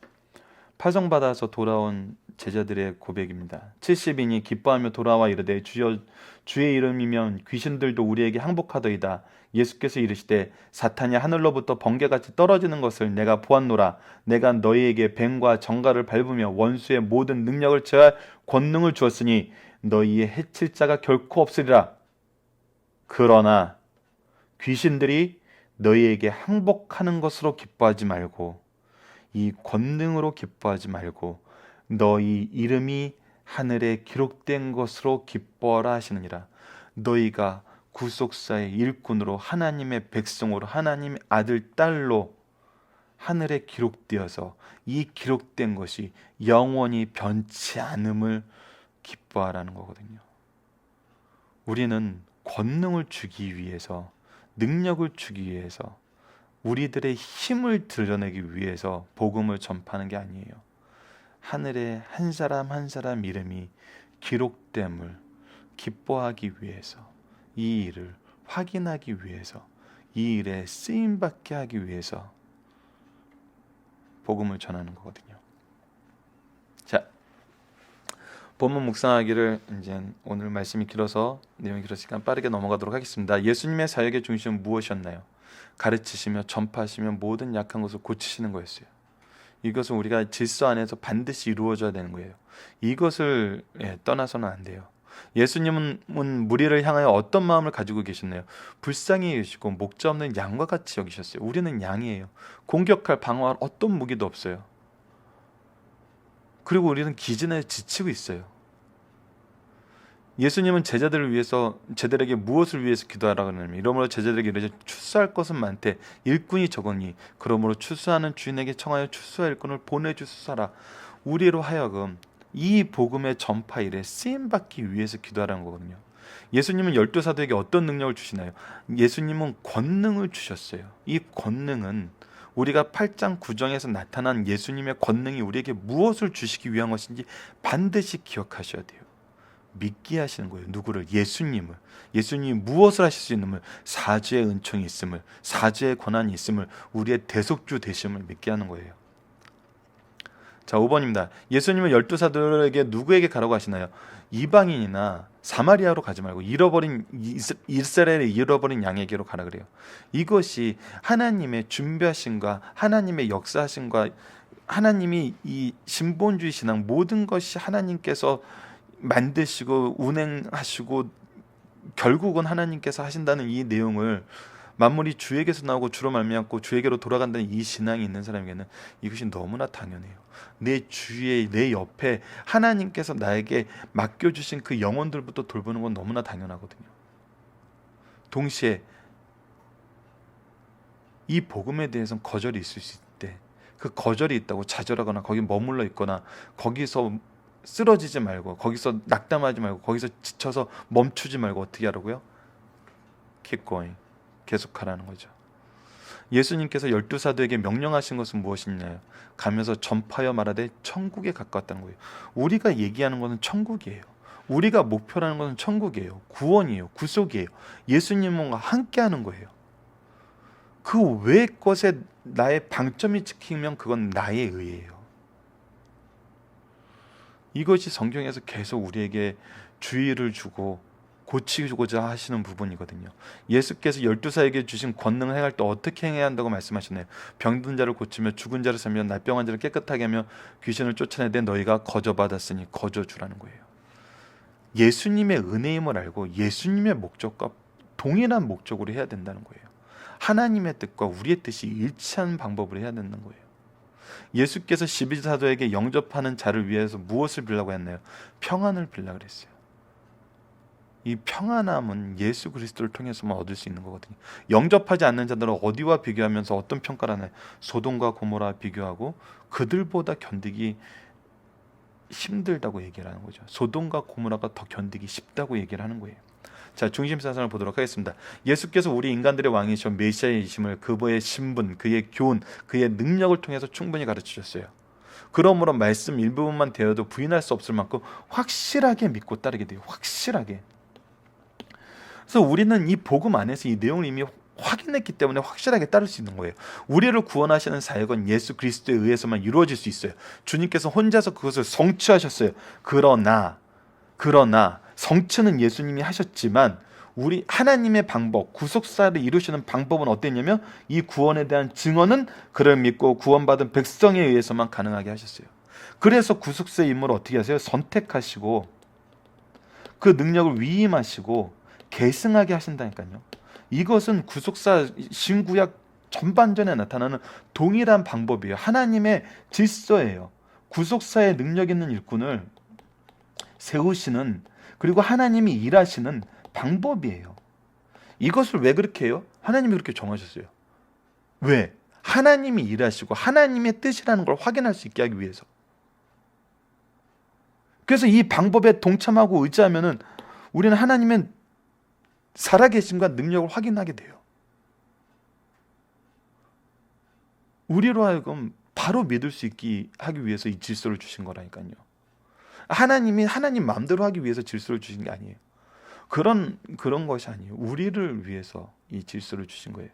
파송받아서 돌아온 제자들의 고백입니다. 70인이 기뻐하며 돌아와 이르되, 주여, 주의 이름이면 귀신들도 우리에게 항복하더이다. 예수께서 이르시되, 사탄이 하늘로부터 번개같이 떨어지는 것을 내가 보았노라. 내가 너희에게 뱀과 정갈을 밟으며 원수의 모든 능력을 제할 권능을 주었으니 너희의 해칠 자가 결코 없으리라. 그러나 귀신들이 너희에게 항복하는 것으로 기뻐하지 말고, 이 권능으로 기뻐하지 말고 너희 이름이 하늘에 기록된 것으로 기뻐하라 하시느니라. 너희가 구속사의 일꾼으로, 하나님의 백성으로, 하나님의 아들 딸로 하늘에 기록되어서 이 기록된 것이 영원히 변치 않음을 기뻐하라는 거거든요. 우리는 권능을 주기 위해서, 능력을 주기 위해서, 우리들의 힘을 드러내기 위해서 복음을 전파하는 게 아니에요. 하늘에 한 사람 한 사람 이름이 기록됨을 기뻐하기 위해서, 이 일을 확인하기 위해서, 이 일에 쓰임받게 하기 위해서 복음을 전하는 거거든요. 자, 본문 묵상하기를, 이제 오늘 말씀이 길어서 내용이 길었으니까 빠르게 넘어가도록 하겠습니다. 예수님의 사역의 중심은 무엇이었나요? 가르치시며 전파하시며 모든 약한 것을 고치시는 거였어요. 이것은 우리가 질서 안에서 반드시 이루어져야 되는 거예요. 이것을 떠나서는 안 돼요. 예수님은 무리를 향하여 어떤 마음을 가지고 계셨나요? 불쌍히 여기시고 목자 없는 양과 같이 여기셨어요. 우리는 양이에요. 공격할, 방어할 어떤 무기도 없어요. 그리고 우리는 기진에 지치고 있어요. 예수님은 제자들에게 무엇을 위해서 기도하라고 하냐면, 이러므로 제자들에게 이르되, 추수할 것은 많되 일꾼이 적으니 그러므로 추수하는 주인에게 청하여 추수할 일꾼을 보내주소서라. 우리로 하여금 이 복음의 전파 일에 쓰임받기 위해서 기도하라는 거거든요. 예수님은 12사도에게 어떤 능력을 주시나요? 예수님은 권능을 주셨어요. 이 권능은 우리가 8장 9장에서 나타난 예수님의 권능이 우리에게 무엇을 주시기 위한 것인지 반드시 기억하셔야 돼요. 믿게 하시는 거예요. 누구를? 예수님을. 예수님이 무엇을 하실 수 있음을, 사죄의 은총이 있음을, 사죄의 권한이 있음을, 우리의 대속주 되심을 믿게 하는 거예요. 자, 5번입니다. 예수님은 12사도에게 누구에게 가라고 하시나요? 이방인이나 사마리아로 가지 말고 이스라엘의 잃어버린 양에게로 가라 그래요. 이것이 하나님의 준비하심과 하나님의 역사하심과, 하나님이 이 신본주의 신앙, 모든 것이 하나님께서 만드시고 운행하시고 결국은 하나님께서 하신다는 이 내용을, 만물이 주에게서 나오고 주로 말미암고 주에게로 돌아간다는 이 신앙이 있는 사람에게는 이것이 너무나 당연해요. 내 주위에, 내 옆에 하나님께서 나에게 맡겨주신 그 영혼들부터 돌보는 건 너무나 당연하거든요. 동시에 이 복음에 대해서는 거절이 있을 수 있을 때, 그 거절이 있다고 좌절하거나 거기 머물러 있거나 거기서 쓰러지지 말고, 거기서 낙담하지 말고, 거기서 지쳐서 멈추지 말고 어떻게 하라고요? Keep going. 계속하라는 거죠. 예수님께서 12사도에게 명령하신 것은 무엇이냐요? 가면서 전파하여 말하되 천국에 가까웠다는 거예요. 우리가 얘기하는 것은 천국이에요. 우리가 목표라는 것은 천국이에요. 구원이에요. 구속이에요. 예수님과 함께하는 거예요. 그 외의 것에 나의 방점이 찍히면 그건 나의 의예요. 이것이 성경에서 계속 우리에게 주의를 주고 고치고자 하시는 부분이거든요. 예수께서 12사에게 주신 권능을 행할 때 어떻게 행해야 한다고 말씀하셨나요? 병든 자를 고치며 죽은 자를 살며 날병한 자를 깨끗하게 하며 귀신을 쫓아내되 너희가 거저받았으니 거저주라는 거예요. 예수님의 은혜임을 알고 예수님의 목적과 동일한 목적으로 해야 된다는 거예요. 하나님의 뜻과 우리의 뜻이 일치하는 방법으로 해야 된다는 거예요. 예수께서 12사도에게 영접하는 자를 위해서 무엇을 빌라고 했나요? 평안을 빌라 그랬어요. 이 평안함은 예수 그리스도를 통해서만 얻을 수 있는 거거든요. 영접하지 않는 자들은 어디와 비교하면서 어떤 평가를 하나요? 소돔과 고모라 비교하고 그들보다 견디기 힘들다고 얘기를 하는 거죠. 소돔과 고모라가 더 견디기 쉽다고 얘기를 하는 거예요. 자, 중심 사상을 보도록 하겠습니다. 예수께서 우리 인간들의 왕이시오 메시아이심을 그의 신분, 그의 교훈, 그의 능력을 통해서 충분히 가르치셨어요. 그러므로 말씀 일부분만 되어도 부인할 수 없을 만큼 확실하게 믿고 따르게 돼요. 확실하게. 그래서 우리는 이 복음 안에서 이 내용을 이미 확인했기 때문에 확실하게 따를 수 있는 거예요. 우리를 구원하시는 사역은 예수 그리스도에 의해서만 이루어질 수 있어요. 주님께서 혼자서 그것을 성취하셨어요. 그러나 성취는 예수님이 하셨지만 우리 하나님의 방법, 구속사를 이루시는 방법은 어땠냐면 이 구원에 대한 증언은 그를 믿고 구원받은 백성에 의해서만 가능하게 하셨어요. 그래서 구속사의 임무를 어떻게 하세요? 선택하시고 그 능력을 위임하시고 계승하게 하신다니까요. 이것은 구속사 신구약 전반전에 나타나는 동일한 방법이에요. 하나님의 질서예요. 구속사의 능력 있는 일꾼을 세우시는, 그리고 하나님이 일하시는 방법이에요. 이것을 왜 그렇게 해요? 하나님이 그렇게 정하셨어요. 왜? 하나님이 일하시고 하나님의 뜻이라는 걸 확인할 수 있게 하기 위해서. 그래서 이 방법에 동참하고 의지하면은 우리는 하나님의 살아계심과 능력을 확인하게 돼요. 우리로 하여금 바로 믿을 수 있게 하기 위해서 이 질서를 주신 거라니까요. 하나님이 하나님 마음대로 하기 위해서 질서를 주신 게 아니에요. 그런 것이 아니에요. 우리를 위해서 이 질서를 주신 거예요.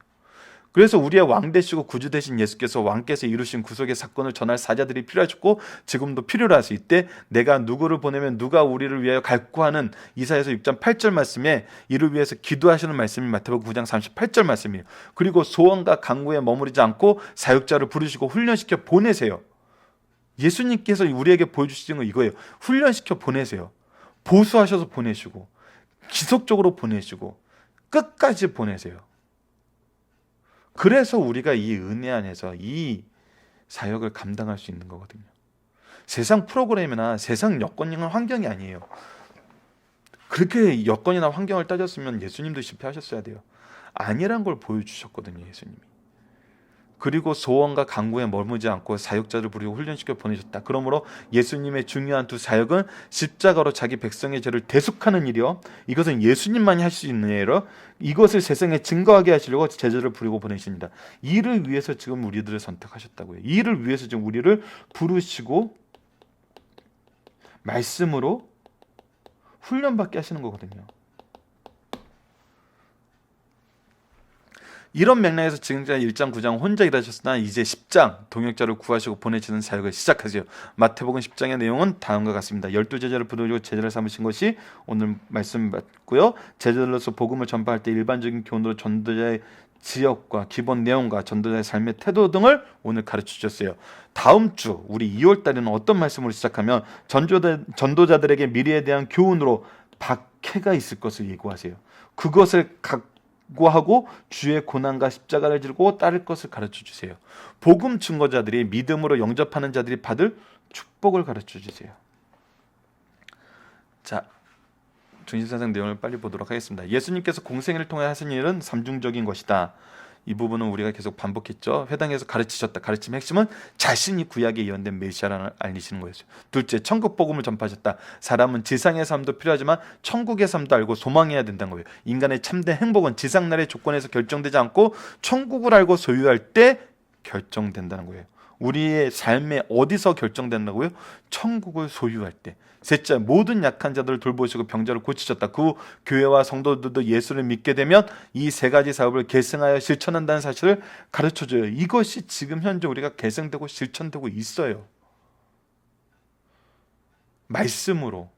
그래서 우리의 왕 되시고 구주 되신 예수께서 왕께서 이루신 구속의 사건을 전할 사자들이 필요하셨고 지금도 필요로 하시. 이때 내가 누구를 보내면 누가 우리를 위하여 갈고 하는 이사야서 6장 8절 말씀에 이를 위해서 기도하시는 말씀이 마태복음 9장 38절 말씀이에요. 그리고 소원과 강구에 머무르지 않고 사역자를 부르시고 훈련시켜 보내세요. 예수님께서 우리에게 보여주시는 건 이거예요. 훈련시켜 보내세요. 보수하셔서 보내시고 지속적으로 보내시고 끝까지 보내세요. 그래서 우리가 이 은혜 안에서 이 사역을 감당할 수 있는 거거든요. 세상 프로그램이나 세상 여건이나 환경이 아니에요. 그렇게 여건이나 환경을 따졌으면 예수님도 실패하셨어야 돼요. 아니란 걸 보여주셨거든요, 예수님이. 그리고 소원과 강구에 머무르지 않고 사역자를 부리고 훈련시켜 보내셨다. 그러므로 예수님의 중요한 두 사역은 십자가로 자기 백성의 죄를 대속하는 일이요. 이것은 예수님만이 할 수 있는 일이요. 이것을 세상에 증거하게 하시려고 제자를 부리고 보내십니다. 이를 위해서 지금 우리들을 선택하셨다고요. 이를 위해서 지금 우리를 부르시고 말씀으로 훈련받게 하시는 거거든요. 이런 맥락에서 지금까지 1장 9장 혼자 일하셨으나 이제 10장 동역자를 구하시고 보내시는 사역을 시작하세요. 마태복음 10장의 내용은 다음과 같습니다. 12제자를 부르시고 제자를 삼으신 것이 오늘 말씀 받고요. 제자들로서 복음을 전파할 때 일반적인 교훈으로 전도자의 지역과 기본 내용과 전도자의 삶의 태도 등을 오늘 가르쳐 주셨어요. 다음 주 우리 2월 달에는 어떤 말씀으로 시작하면 전도자들에게 미래에 대한 교훈으로 박해가 있을 것을 예고하세요. 그것을 하고 주의 고난과 십자가를 들고 따를 것을 가르쳐 주세요. 복음 증거자들이 믿음으로 영접하는 자들이 받을 축복을 가르쳐 주세요. 자, 중심사상 내용을 빨리 보도록 하겠습니다. 예수님께서 공생애를 통해 하신 일은 삼중적인 것이다. 이 부분은 우리가 계속 반복했죠. 회당에서 가르치셨다. 가르침의 핵심은 자신이 구약에 예언된 메시아라는 알리시는 거였어요. 둘째, 천국 복음을 전파하셨다. 사람은 지상의 삶도 필요하지만 천국의 삶도 알고 소망해야 된다는 거예요. 인간의 참된 행복은 지상날의 조건에서 결정되지 않고 천국을 알고 소유할 때 결정된다는 거예요. 우리의 삶에 어디서 결정된다고요? 천국을 소유할 때. 셋째, 모든 약한 자들을 돌보시고 병자를 고치셨다. 그 후 교회와 성도들도 예수를 믿게 되면 이 세 가지 사업을 계승하여 실천한다는 사실을 가르쳐줘요. 이것이 지금 현재 우리가 계승되고 실천되고 있어요. 말씀으로,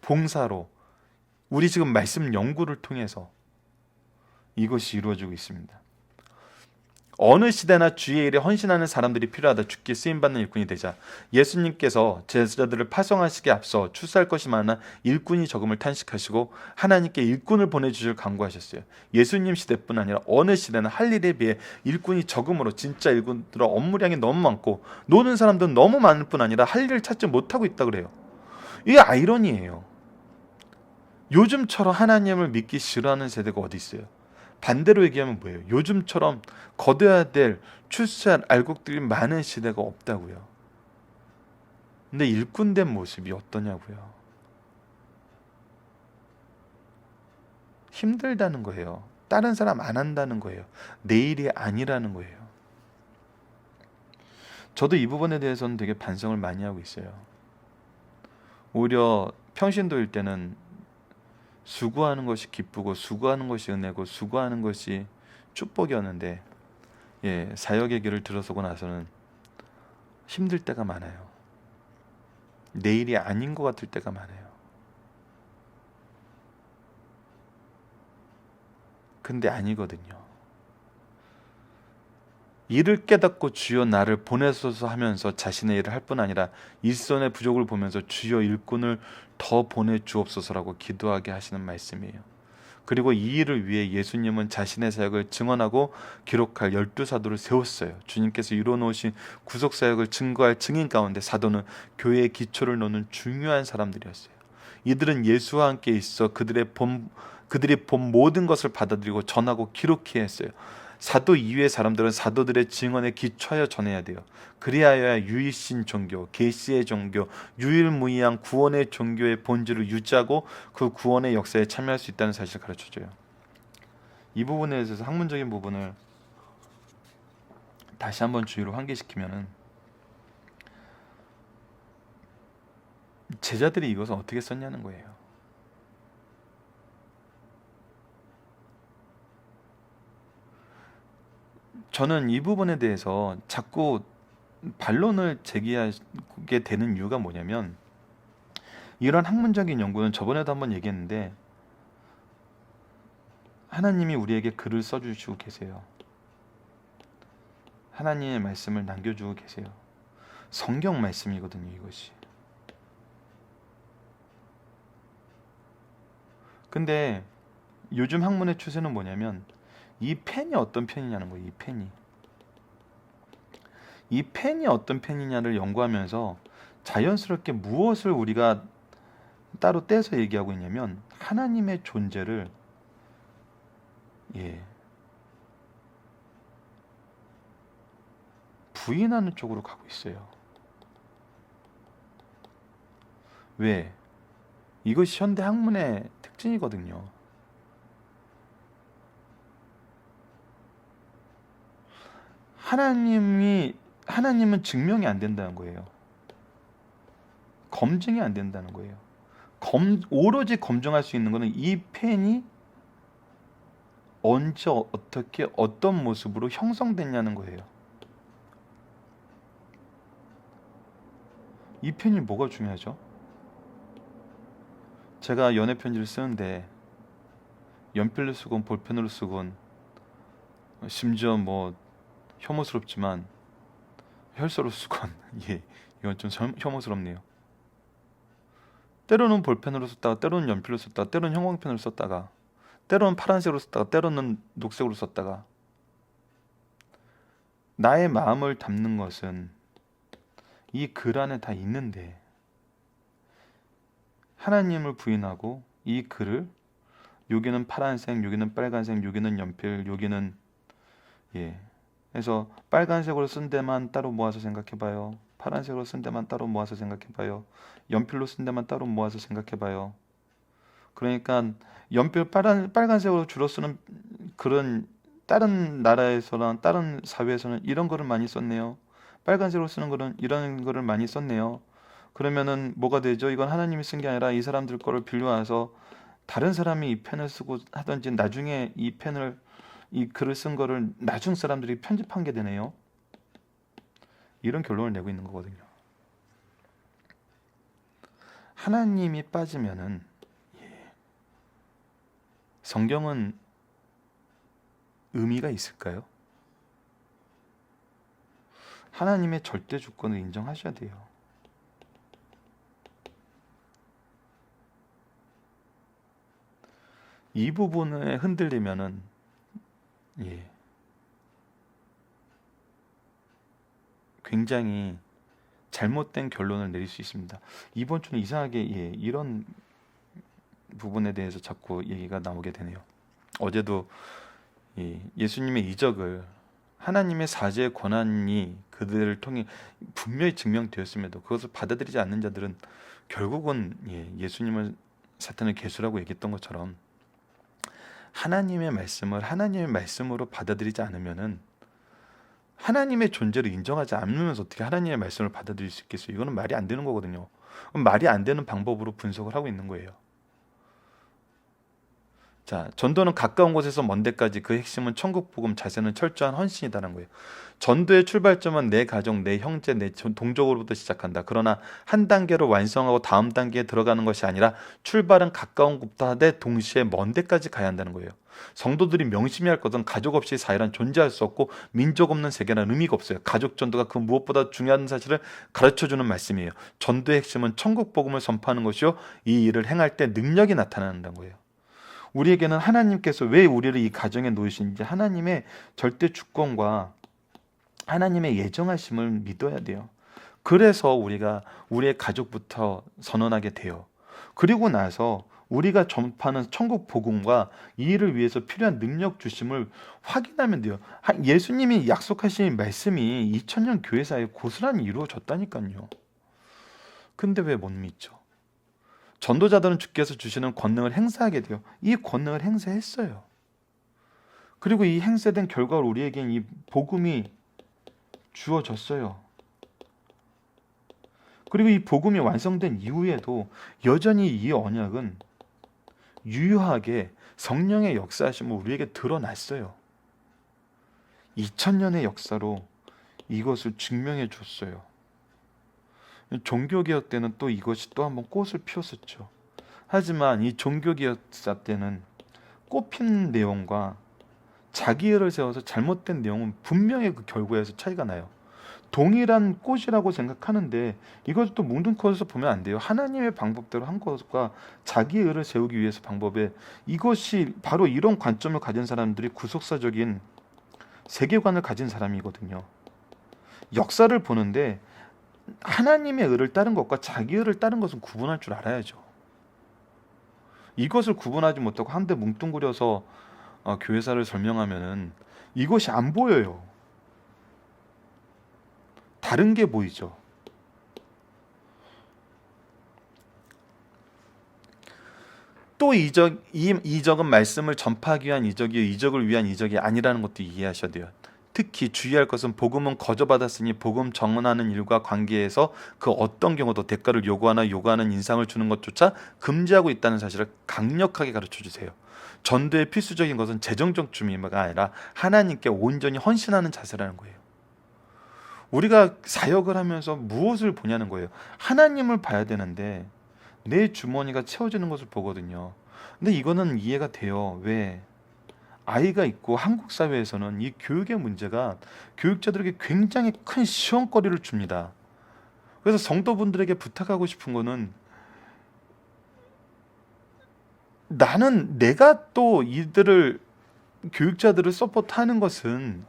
봉사로, 우리 지금 말씀 연구를 통해서 이것이 이루어지고 있습니다. 어느 시대나 주의 일에 헌신하는 사람들이 필요하다. 죽게 쓰임받는 일꾼이 되자. 예수님께서 제자들을 파송하시기에 앞서 출사할 것이 많아 일꾼이 적음을 탄식하시고 하나님께 일꾼을 보내주실 간구하셨어요. 예수님 시대뿐 아니라 어느 시대나 할 일에 비해 일꾼이 적음으로 진짜 일꾼들은 업무량이 너무 많고 노는 사람들은 너무 많을 뿐 아니라 할 일을 찾지 못하고 있다 그래요. 이게 아이러니예요. 요즘처럼 하나님을 믿기 싫어하는 세대가 어디 있어요? 반대로 얘기하면 뭐예요? 요즘처럼 거둬야 될 출세할 알곡들이 많은 시대가 없다고요. 근데 일꾼된 모습이 어떠냐고요. 힘들다는 거예요. 다른 사람 안 한다는 거예요. 내 일이 아니라는 거예요. 저도 이 부분에 대해서는 되게 반성을 많이 하고 있어요. 오히려 평신도일 때는 수고하는 것이 기쁘고 수고하는 것이 은혜고 수고하는 것이 축복이었는데 사역의 길을 들어서고 나서는 힘들 때가 많아요. 내 일이 아닌 것 같을 때가 많아요. 근데 아니거든요. 이를 깨닫고 주여 나를 보내소서 하면서 자신의 일을 할 뿐 아니라 일손의 부족을 보면서 주여 일꾼을 더 보내주옵소서라고 기도하게 하시는 말씀이에요. 그리고 이 일을 위해 예수님은 자신의 사역을 증언하고 기록할 12사도를 세웠어요. 주님께서 이루어놓으신 구속사역을 증거할 증인 가운데 사도는 교회의 기초를 놓는 중요한 사람들이었어요. 이들은 예수와 함께 있어 그들이 본 모든 것을 받아들이고 전하고 기록해야 했어요. 사도 이후의 사람들은 사도들의 증언에 기초하여 전해야 돼요. 그리하여야 유일신 종교, 계시의 종교, 유일무이한 구원의 종교의 본질을 유지하고 그 구원의 역사에 참여할 수 있다는 사실을 가르쳐줘요. 이 부분에 대해서 학문적인 부분을 다시 한번 주의로 환기시키면은 제자들이 이것을 어떻게 썼냐는 거예요. 저는 이 부분에 대해서 자꾸 반론을 제기하게 되는 이유가 뭐냐면 이런 학문적인 연구는 저번에도 한번 얘기했는데 하나님이 우리에게 글을 써주시고 계세요. 하나님의 말씀을 남겨주고 계세요. 성경 말씀이거든요, 이것이. 근데 요즘 학문의 추세는 뭐냐면 이 펜이 어떤 펜이냐는 거예요. 이 펜이 어떤 펜이냐를 연구하면서 자연스럽게 무엇을 우리가 따로 떼서 얘기하고 있냐면 하나님의 존재를 부인하는 쪽으로 가고 있어요. 왜? 이것이 현대 학문의 특징이거든요. 하나님은 증명이 안 된다는 거예요. 검증이 안 된다는 거예요. 오로지 검증할 수 있는 것은 이 펜이 언제 어떻게 어떤 모습으로 형성됐냐는 거예요. 이 펜이 뭐가 중요하죠? 제가 연애 편지를 쓰는데 연필로 쓰건 볼펜으로 쓰건 심지어 뭐 혐오스럽지만 혈서로 쓰건 이건 좀 혐오스럽네요. 때로는 볼펜으로 썼다가 때로는 연필로 썼다가 때로는 형광펜으로 썼다가 때로는 파란색으로 썼다가 때로는 녹색으로 썼다가 나의 마음을 담는 것은 이 글 안에 다 있는데 하나님을 부인하고 이 글을 여기는 파란색, 여기는 빨간색, 여기는 연필, 여기는 예. 그래서 빨간색으로 쓴 데만 따로 모아서 생각해봐요. 파란색으로 쓴 데만 따로 모아서 생각해봐요. 연필로 쓴 데만 따로 모아서 생각해봐요. 그러니까 연필 빨간색으로 주로 쓰는 그런 다른 나라에서나 다른 사회에서는 이런 거를 많이 썼네요. 빨간색으로 쓰는 거는 이런 거를 많이 썼네요. 그러면은 뭐가 되죠? 이건 하나님이 쓴 게 아니라 이 사람들 거를 빌려와서 다른 사람이 이 펜을 쓰고 하든지 나중에 이 글을 쓴 거를 나중 사람들이 편집한 게 되네요. 이런 결론을 내고 있는 거거든요. 하나님이 빠지면은 성경은 의미가 있을까요? 하나님의 절대 주권을 인정하셔야 돼요. 이 부분에 흔들리면은 굉장히 잘못된 결론을 내릴 수 있습니다. 이번 주는 이상하게 이런 부분에 대해서 자꾸 얘기가 나오게 되네요. 어제도 예수님의 이적을 하나님의 사죄의 권한이 그들을 통해 분명히 증명되었음에도 그것을 받아들이지 않는 자들은 결국은 예수님을 사탄의 괴수라고 얘기했던 것처럼 하나님의 말씀을 하나님의 말씀으로 받아들이지 않으면은 하나님의 존재를 인정하지 않으면서 어떻게 하나님의 말씀을 받아들일 수 있겠어요? 이거는 말이 안 되는 거거든요. 말이 안 되는 방법으로 분석을 하고 있는 거예요. 자, 전도는 가까운 곳에서 먼 데까지 그 핵심은 천국 복음 자세는 철저한 헌신이다는 거예요. 전도의 출발점은 내 가족, 내 형제, 내 동족으로부터 시작한다. 그러나 한 단계로 완성하고 다음 단계에 들어가는 것이 아니라 출발은 가까운 곳부터 하되 동시에 먼 데까지 가야 한다는 거예요. 성도들이 명심해야 할 것은 가족 없이 사회란 존재할 수 없고 민족 없는 세계는 의미가 없어요. 가족 전도가 그 무엇보다 중요한 사실을 가르쳐주는 말씀이에요. 전도의 핵심은 천국 복음을 선포하는 것이요, 이 일을 행할 때 능력이 나타난다는 거예요. 우리에게는 하나님께서 왜 우리를 이 가정에 놓으신지 하나님의 절대 주권과 하나님의 예정하심을 믿어야 돼요. 그래서 우리가 우리의 가족부터 선언하게 돼요. 그리고 나서 우리가 전파하는 천국 복음과 이 일을 위해서 필요한 능력 주심을 확인하면 돼요. 예수님이 약속하신 말씀이 2000년 교회사에 고스란히 이루어졌다니까요. 근데 왜 못 믿죠? 전도자들은 주께서 주시는 권능을 행사하게 돼요. 이 권능을 행사했어요. 그리고 이 행사된 결과로 우리에겐 이 복음이 주어졌어요. 그리고 이 복음이 완성된 이후에도 여전히 이 언약은 유효하게 성령의 역사하심을 우리에게 드러났어요. 2000년의 역사로 이것을 증명해 줬어요. 종교개혁 때는 또 이것이 또 한번 꽃을 피웠었죠. 하지만 이 종교개혁사 때는 꽃핀 내용과 자기를 세워서 잘못된 내용은 분명히 그 결과에서 차이가 나요. 동일한 꽃이라고 생각하는데 이것을 또 뭉뚱그려서 보면 안 돼요. 하나님의 방법대로 한 것과 자기의 의를 세우기 위해서 방법에 이것이 바로 이런 관점을 가진 사람들이 구속사적인 세계관을 가진 사람이거든요. 역사를 보는데 하나님의 의를 따른 것과 자기 의를 따른 것은 구분할 줄 알아야죠. 이것을 구분하지 못하고 한데 뭉뚱그려서 교회사를 설명하면은 이것이 안 보여요. 다른 게 보이죠. 또 이적은 말씀을 전파하기 위한 이적이요, 이적을 위한 이적이 아니라는 것도 이해하셔야 돼요. 특히 주의할 것은 복음은 거저받았으니 복음 전하는 일과 관계에서 그 어떤 경우도 대가를 요구하나 요구하는 인상을 주는 것조차 금지하고 있다는 사실을 강력하게 가르쳐 주세요. 전도의 필수적인 것은 재정적 준비가 아니라 하나님께 온전히 헌신하는 자세라는 거예요. 우리가 사역을 하면서 무엇을 보냐는 거예요. 하나님을 봐야 되는데 내 주머니가 채워지는 것을 보거든요. 근데 이거는 이해가 돼요. 왜? 아이가 있고 한국 사회에서는 이 교육의 문제가 교육자들에게 굉장히 큰 시험거리를 줍니다. 그래서 성도분들에게 부탁하고 싶은 거는, 나는 내가 또 이들을 교육자들을 서포트하는 것은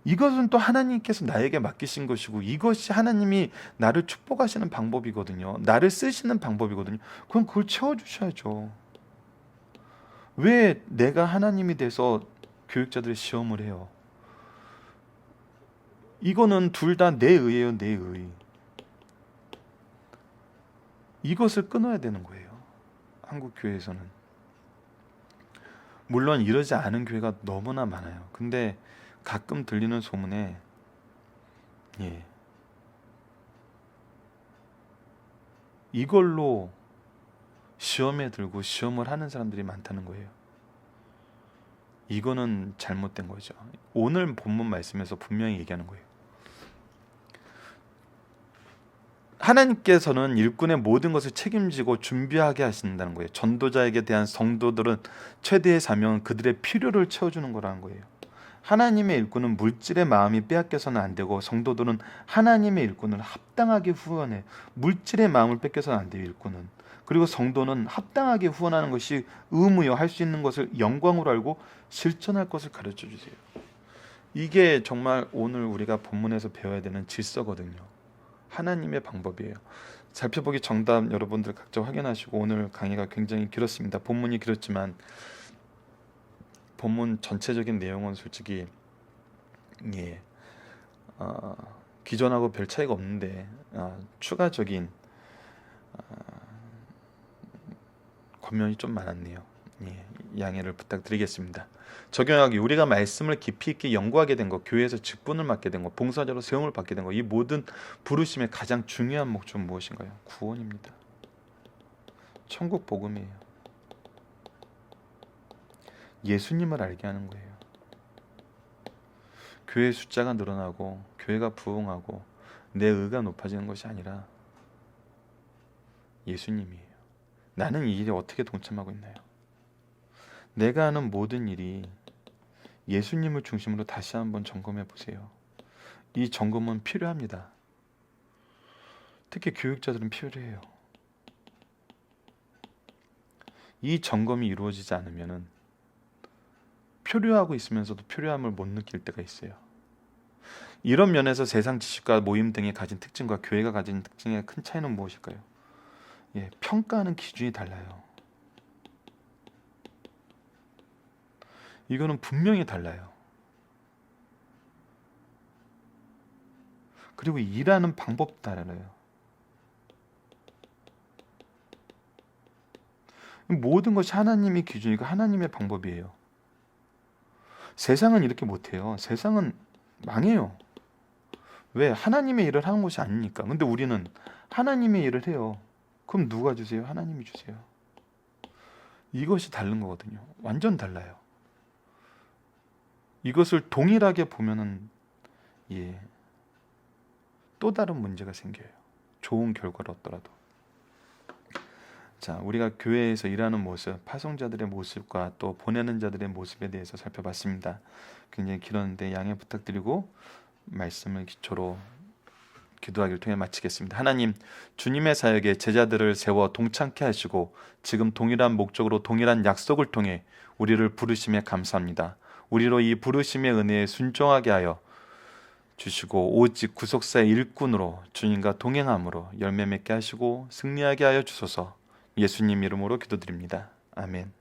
이것은 또 하나님께서 나에게 맡기신 것이고 이것이 하나님이 나를 축복하시는 방법이거든요. 나를 쓰시는 방법이거든요. 그럼 그걸 채워주셔야죠. 왜 내가 하나님이 돼서 교육자들의 시험을 해요? 이거는 둘 다 내 의예요, 내 의. 이것을 끊어야 되는 거예요. 한국 교회에서는. 물론 이러지 않은 교회가 너무나 많아요. 근데 가끔 들리는 소문에 이걸로 시험에 들고 시험을 하는 사람들이 많다는 거예요. 이거는 잘못된 거죠. 오늘 본문 말씀에서 분명히 얘기하는 거예요. 하나님께서는 일꾼의 모든 것을 책임지고 준비하게 하신다는 거예요. 전도자에게 대한 성도들은 최대의 사명은 그들의 필요를 채워주는 거라는 거예요. 하나님의 일꾼은 물질의 마음이 빼앗겨서는 안 되고, 성도들은 하나님의 일꾼을 합당하게 후원해요. 물질의 마음을 뺏겨서는 안 돼요, 일꾼은. 그리고 성도는 합당하게 후원하는 것이 의무요, 할 수 있는 것을 영광으로 알고 실천할 것을 가르쳐 주세요. 이게 정말 오늘 우리가 본문에서 배워야 되는 질서거든요. 하나님의 방법이에요. 살펴보기 정답 여러분들 각자 확인하시고, 오늘 강의가 굉장히 길었습니다. 본문이 길었지만 본문 전체적인 내용은 솔직히 기존하고 별 차이가 없는데 추가적인 권면이 좀 많았네요. 양해를 부탁드리겠습니다. 적용하기, 우리가 말씀을 깊이 있게 연구하게 된 것, 교회에서 직분을 맡게 된 것, 봉사자로 세움을 받게 된 것, 이 모든 부르심의 가장 중요한 목적은 무엇인가요? 구원입니다. 천국 복음이에요. 예수님을 알게 하는 거예요. 교회 숫자가 늘어나고 교회가 부흥하고 내 의가 높아지는 것이 아니라 예수님이에요. 나는 이 일에 어떻게 동참하고 있나요? 내가 하는 모든 일이 예수님을 중심으로 다시 한번 점검해 보세요. 이 점검은 필요합니다. 특히 교육자들은 필요해요. 이 점검이 이루어지지 않으면 표류하고 있으면서도 표류함을 못 느낄 때가 있어요. 이런 면에서 세상 지식과 모임 등이 가진 특징과 교회가 가진 특징의 큰 차이는 무엇일까요? 평가하는 기준이 달라요. 이거는 분명히 달라요. 그리고 일하는 방법도 달라요. 모든 것이 하나님의 기준이고 하나님의 방법이에요. 세상은 이렇게 못해요. 세상은 망해요. 왜? 하나님의 일을 하는 것이 아니니까. 근데 우리는 하나님의 일을 해요. 그럼 누가 주세요? 하나님이 주세요. 이것이 다른 거거든요. 완전 달라요. 이것을 동일하게 보면은 또 다른 문제가 생겨요. 좋은 결과를 얻더라도. 자, 우리가 교회에서 일하는 모습, 파송자들의 모습과 또 보내는 자들의 모습에 대해서 살펴봤습니다. 굉장히 길었는데 양해 부탁드리고 말씀을 기초로 기도하기를 통해 마치겠습니다. 하나님, 주님의 사역에 제자들을 세워 동참케 하시고 지금 동일한 목적으로 동일한 약속을 통해 우리를 부르심에 감사합니다. 우리로 이 부르심의 은혜에 순종하게 하여 주시고 오직 구속사의 일꾼으로 주님과 동행함으로 열매 맺게 하시고 승리하게 하여 주소서. 예수님 이름으로 기도드립니다. 아멘.